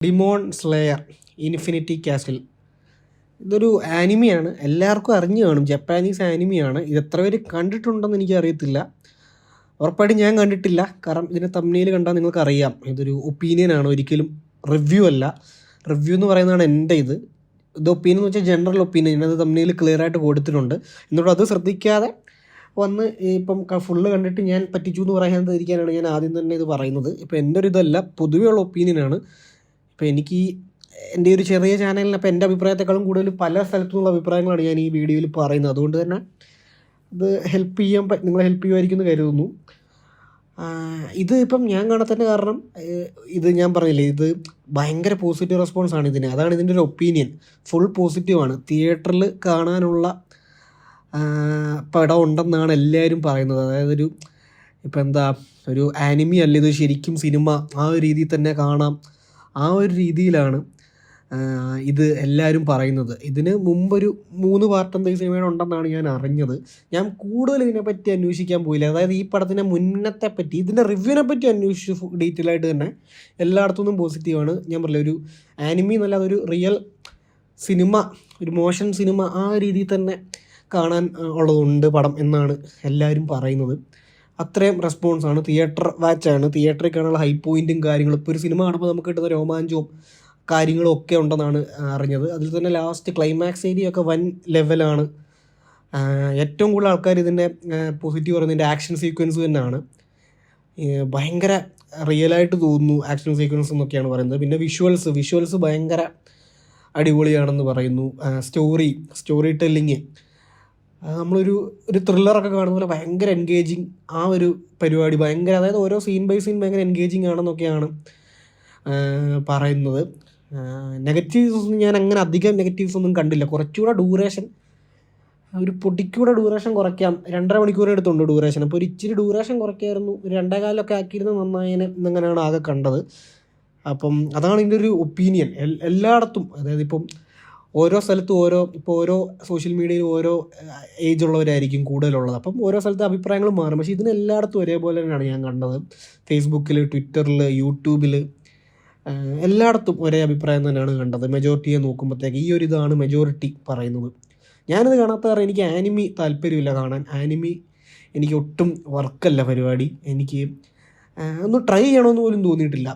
ഡിമോൺ slayer infinity castle. ഇതൊരു ആനിമിയാണ്, എല്ലാവർക്കും അറിഞ്ഞു കാണും. ജപ്പാനീസ് ആനിമിയാണ്. ഇത് എത്ര പേര് കണ്ടിട്ടുണ്ടെന്ന് എനിക്കറിയത്തില്ല. ഉറപ്പായിട്ടും ഞാൻ കണ്ടിട്ടില്ല, കാരണം ഇതിൻ്റെ തമ്മിൽ കണ്ടാൽ നിങ്ങൾക്കറിയാം. ഇതൊരു ഒപ്പീനിയനാണ്, ഒരിക്കലും റിവ്യൂ അല്ല. റിവ്യൂ എന്ന് പറയുന്നതാണ് എൻ്റെ ഇത് ഒപ്പീനിയൻ എന്ന് വെച്ചാൽ ജനറൽ ഒപ്പീനിയൻ. അത് തമ്മിൽ ക്ലിയർ ആയിട്ട് കൊടുത്തിട്ടുണ്ട്. എന്നിട്ട് അത് ശ്രദ്ധിക്കാതെ വന്ന് ഇപ്പം ഫുള്ള് കണ്ടിട്ട് ഞാൻ പറ്റിച്ചു എന്ന് പറയാതിരിക്കാനാണ് ഞാൻ ആദ്യം തന്നെ ഇത് പറയുന്നത്. ഇപ്പം എൻ്റെ ഒരു ഇതല്ല, പൊതുവെയുള്ള ഒപ്പീനിയനാണ്. ഇപ്പം എനിക്ക് എൻ്റെ ഒരു ചെറിയ ചാനലിന് അപ്പോൾ എൻ്റെ അഭിപ്രായത്തെക്കാളും കൂടുതൽ പല സ്ഥലത്തു നിന്നുള്ള അഭിപ്രായങ്ങളാണ് ഞാൻ ഈ വീഡിയോയിൽ പറയുന്നത്. അതുകൊണ്ട് തന്നെ ഇത് നിങ്ങളെ ഹെൽപ്പ് ചെയ്യുമായിരിക്കും എന്ന് കരുതുന്നു. ഇത് ഇപ്പം ഞാൻ കാണാത്തതിൻ്റെ കാരണം ഇത് ഞാൻ പറഞ്ഞില്ലേ, ഇത് ഭയങ്കര പോസിറ്റീവ് റെസ്പോൺസാണ് ഇതിന്. അതാണ് ഇതിൻ്റെ ഒരു ഒപ്പീനിയൻ. ഫുൾ പോസിറ്റീവാണ്. തിയേറ്ററിൽ കാണാനുള്ള പടം ഉണ്ടെന്നാണ് എല്ലാവരും പറയുന്നത്. അതായത് ഇപ്പം ഒരു ആനിമി അല്ല, ഇത് ശരിക്കും സിനിമ, ആ ഒരു രീതിയിൽ തന്നെ കാണാം, ആ ഒരു രീതിയിലാണ് ഇത് എല്ലാവരും പറയുന്നത്. ഇതിന് മുമ്പൊരു 3 പാർട്ട് ഈ സിനിമയുടെ ഉണ്ടെന്നാണ് ഞാൻ അറിഞ്ഞത്. ഞാൻ കൂടുതൽ ഇതിനെപ്പറ്റി അന്വേഷിക്കാൻ പോയില്ല. അതായത് ഈ പടത്തിൻ്റെ മുന്നത്തെ പറ്റി, ഇതിൻ്റെ റിവ്യൂവിനെ പറ്റി അന്വേഷിച്ചു ഡീറ്റെയിൽ ആയിട്ട് തന്നെ. എല്ലായിടത്തുനിന്നും പോസിറ്റീവാണ്. ഞാൻ പറഞ്ഞില്ല, ഒരു ആനിമി എന്നല്ല, അതൊരു റിയൽ സിനിമ, ഒരു മോഷൻ സിനിമ, ആ രീതിയിൽ തന്നെ കാണാൻ ഉള്ളതുണ്ട് പടം എന്നാണ് എല്ലാവരും പറയുന്നത്. അത്രയും റെസ്പോൺസാണ്. തിയേറ്റർ വാച്ചാണ്, തിയേറ്ററിൽ കാണാനുള്ള ഹൈ പോയിൻറ്റും കാര്യങ്ങളും. ഇപ്പോൾ ഒരു സിനിമ കാണുമ്പോൾ നമുക്ക് കിട്ടുന്ന രോമാഞ്ചവും കാര്യങ്ങളും ഒക്കെ ഉണ്ടെന്നാണ് അറിഞ്ഞത്. അതിൽ തന്നെ ലാസ്റ്റ് ക്ലൈമാക്സ് ഏരിയ ഒക്കെ വൻ ലെവലാണ്. ഏറ്റവും കൂടുതൽ ആൾക്കാർ ഇതിൻ്റെ പോസിറ്റീവ് പറയുന്നതിൻ്റെ ആക്ഷൻ സീക്വൻസ് തന്നെയാണ്. ഭയങ്കര റിയലായിട്ട് തോന്നുന്നു ആക്ഷൻ സീക്വൻസ് എന്നൊക്കെയാണ് പറയുന്നത്. പിന്നെ വിഷ്വൽസ് ഭയങ്കര അടിപൊളിയാണെന്ന് പറയുന്നു. സ്റ്റോറി ടെല്ലിങ്, നമ്മളൊരു ത്രില്ലറൊക്കെ കാണുന്ന പോലെ ഭയങ്കര എൻഗേജിങ്. ആ ഒരു പരിപാടി ഭയങ്കര, അതായത് ഓരോ സീൻ ബൈ സീൻ ഭയങ്കര എൻഗേജിങ് ആണെന്നൊക്കെയാണ് പറയുന്നത്. നെഗറ്റീവ്സ് ഞാൻ അങ്ങനെ അധികം നെഗറ്റീവ്സ് ഒന്നും കണ്ടില്ല. കുറച്ചുകൂടെ ഡ്യൂറേഷൻ, ഒരു പൊടിക്കൂടെ ഡ്യൂറേഷൻ കുറയ്ക്കാം. 2.5 മണിക്കൂർ എടുത്തുണ്ട് ഡ്യൂറേഷൻ. അപ്പോൾ ഒരു ഇച്ചിരി ഡ്യൂറേഷൻ കുറയ്ക്കായിരുന്നു, ഒരു 2.25 ആക്കിയിരുന്നത് നന്നായതിനെ എന്നങ്ങനെയാണ് ആകെ കണ്ടത്. അപ്പം അതാണ് ഇതിൻ്റെ ഒരു ഒപ്പീനിയൻ. എല്ലായിടത്തും, അതായത് ഇപ്പം ഓരോ സ്ഥലത്തും ഓരോ സോഷ്യൽ മീഡിയയിൽ ഓരോ ഏജ് ഉള്ളവരായിരിക്കും കൂടുതലുള്ളത്. അപ്പം ഓരോ സ്ഥലത്തെ അഭിപ്രായങ്ങളും മാറും. പക്ഷേ ഇതിന് എല്ലായിടത്തും ഒരേപോലെ തന്നെയാണ് ഞാൻ കണ്ടത്. ഫേസ്ബുക്കിൽ, ട്വിറ്ററിൽ, യൂട്യൂബിൽ, എല്ലായിടത്തും ഒരേ അഭിപ്രായം തന്നെയാണ് കണ്ടത്. മെജോറിറ്റിയെ നോക്കുമ്പോഴത്തേക്ക് ഈ ഒരു ഇതാണ് മെജോറിറ്റി പറയുന്നത്. ഞാനിത് കാണാത്ത കാരണം എനിക്ക് ആനിമി താല്പര്യമില്ല കാണാൻ. ആനിമി എനിക്ക് ഒട്ടും വർക്കല്ല പരിപാടി. എനിക്ക് ഒന്ന് ട്രൈ ചെയ്യണമെന്ന് പോലും തോന്നിയിട്ടില്ല.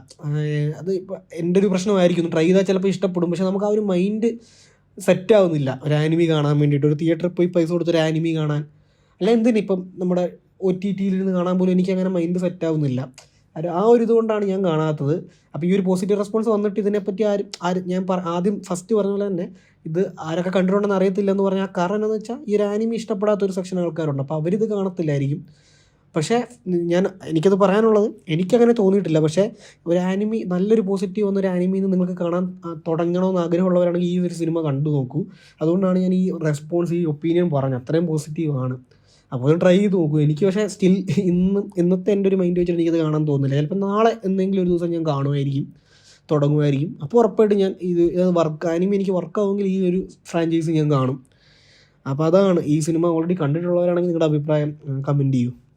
അത് ഇപ്പോൾ എൻ്റെ ഒരു പ്രശ്നമായിരിക്കും. ട്രൈ ചെയ്താൽ ചിലപ്പോൾ ഇഷ്ടപ്പെടും, പക്ഷേ നമുക്ക് ആ ഒരു മൈൻഡ് സെറ്റാവുന്നില്ല ഒരു ആനിമി കാണാൻ വേണ്ടിയിട്ട്. ഒരു തിയേറ്ററിൽ പോയി പൈസ കൊടുത്തൊരു ആനിമി കാണാൻ, അല്ല ഇപ്പം നമ്മുടെ OTTയിൽ ഇരുന്ന് കാണാൻ പോലും എനിക്കങ്ങനെ മൈൻഡ് സെറ്റാവുന്നില്ല. ആ ഒരു ഇതുകൊണ്ടാണ് ഞാൻ കാണാത്തത്. അപ്പോൾ ഈ ഒരു പോസിറ്റീവ് റെസ്പോൺസ് വന്നിട്ട് ഇതിനെപ്പറ്റി ഞാൻ ആദ്യം ഫസ്റ്റ് പറഞ്ഞ പോലെ തന്നെ ഇത് ആരൊക്കെ കണ്ടിട്ടുണ്ടെന്ന് അറിയത്തില്ല എന്ന് പറഞ്ഞാൽ കാരണം എന്താണെന്ന് വെച്ചാൽ ഈ ഒരു ആനിമി ഇഷ്ടപ്പെടാത്തൊരു സെക്ഷൻ ആൾക്കാരുണ്ട്. അപ്പോൾ അവരിത് കാണത്തില്ലായിരിക്കും. പക്ഷേ എനിക്കത് പറയാനുള്ളത്, എനിക്കങ്ങനെ തോന്നിയിട്ടില്ല. പക്ഷേ ഒരു ആനിമി, നല്ലൊരു പോസിറ്റീവ് വന്നൊരു ആനിമിന്ന് നിങ്ങൾക്ക് കാണാൻ തുടങ്ങണമെന്ന് ആഗ്രഹമുള്ളവരാണെങ്കിൽ ഈ ഒരു സിനിമ കണ്ടു നോക്കൂ. അതുകൊണ്ടാണ് ഞാൻ ഈ റെസ്പോൺസ്, ഈ ഒപ്പീനിയൻ പറഞ്ഞത്. അത്രയും പോസിറ്റീവാണ്. അപ്പോൾ അത് ട്രൈ ചെയ്ത് നോക്കൂ. എനിക്ക് പക്ഷേ സ്റ്റിൽ ഇന്നത്തെ എൻ്റെ ഒരു മൈൻഡ് വെച്ചിട്ട് എനിക്കത് കാണാൻ തോന്നുന്നില്ല. ചിലപ്പോൾ നാളെ എന്തെങ്കിലും ഒരു ദിവസം ഞാൻ തുടങ്ങുമായിരിക്കും. അപ്പോൾ ഉറപ്പായിട്ട് ഞാൻ ആനിമി എനിക്ക് വർക്കാവുമെങ്കിൽ ഈ ഒരു ഫ്രാഞ്ചൈസി ഞാൻ കാണും. അപ്പോൾ അതാണ് ഈ സിനിമ. ഓൾറെഡി കണ്ടിട്ടുള്ളവരാണെങ്കിൽ നിങ്ങളുടെ അഭിപ്രായം കമൻറ്റ് ചെയ്യൂ.